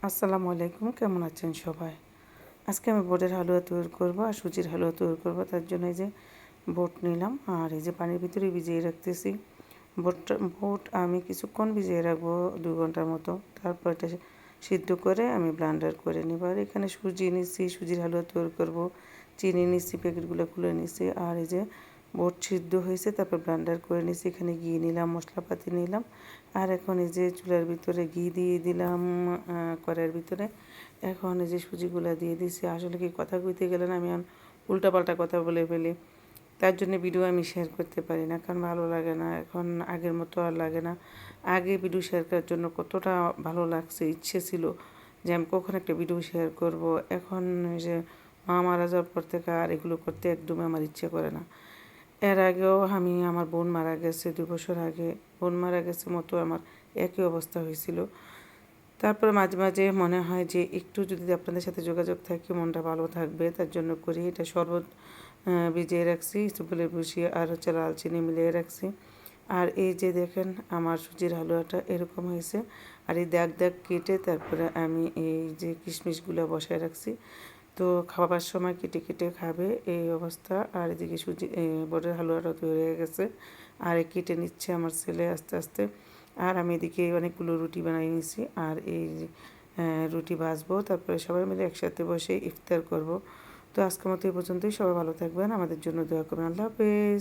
আসসালামু আলাইকুম, কেমন আছেন সবাই? আজকে আমি বোটের হালুয়া তৈরি করব আর সুজির হালুয়া তৈরি করব। তার জন্য এই যে বোট নিলাম আর এই যে পানির ভিতরে ভিজিয়ে রাখতেছি। বোট আমি কিছুক্ষণ ভিজিয়ে রাখবো 2 ঘন্টার মতো। তারপর এটা সিদ্ধ করে আমি ব্লেন্ডার করে নিব। আর এখানে সুজি নিচ্ছি, সুজির হালুয়া তৈরি করব। চিনি নিচ্ছি, প্যাকেটগুলো খুলে নিচ্ছি। আর এই যে বোট সিদ্ধ হয়েছে, তারপর ব্লেন্ডার করে নিচ্ছি। এখানে ঘি নিলাম, মশলাপাতি নিলাম। আর এখন এই যে চুলার ভিতরে ঘি দিয়ে দিলাম কড়াইয়ের ভিতরে। এখন এই যে সুজিগুলা দিয়ে দিছি। আসলে কি কথা কইতে গেলে না আমি উল্টাপাল্টা কথা বলে ফেলি। তার জন্য ভিডিও আমি শেয়ার করতে পারি না, কারণ ভালো লাগে না, এখন আগের মতো আর লাগে না। আগে ভিডিও শেয়ার করার জন্য কতটা ভালো লাগছে, ইচ্ছে ছিল যে আমি কখন একটা ভিডিও শেয়ার করব। এখন যে মা মারা যাওয়ার পর থেকে আর এগুলো করতে একদমই আমার ইচ্ছে করে না। এর আগেও আমার বোন মারা গেছে 2 বছর আগে। বোন মারা গেছে মতো আমার একই অবস্থা হয়েছিল। তারপরে মাঝে মাঝে মনে হয় যে একটু যদি আপনাদের সাথে যোগাযোগ থাকে মনটা ভালো থাকবে, তার জন্য করি। এটা শরবত ভিজিয়ে রাখছি, সুপুলের বসিয়ে আর লাল চিনি মিলিয়ে রাখছি। আর এই যে দেখেন আমার সুজির হালুয়াটা এরকম হয়েছে। আর এই দাগ দাগ কেটে তারপরে আমি এই যে কিশমিশগুলো বসায় রাখছি। তো খাওয়াবার সময় কেটে কেটে খাবে এই অবস্থা। আর এদিকে বোটের হালুয়াটা তৈরি হয়ে গেছে। আর কেটে নিচ্ছে আমার ছেলে আস্তে আস্তে। আর আমি এদিকে অনেকগুলো রুটি বানিয়ে নিয়েছি। আর এই রুটি ভাজবো, তারপরে সবাই মিলে একসাথে বসে ইফতার করব। তো আজকের মতো এই পর্যন্তই। সবাই ভালো থাকবেন, আমাদের জন্য দোয়া করবেন। আল্লাহ হাফেজ।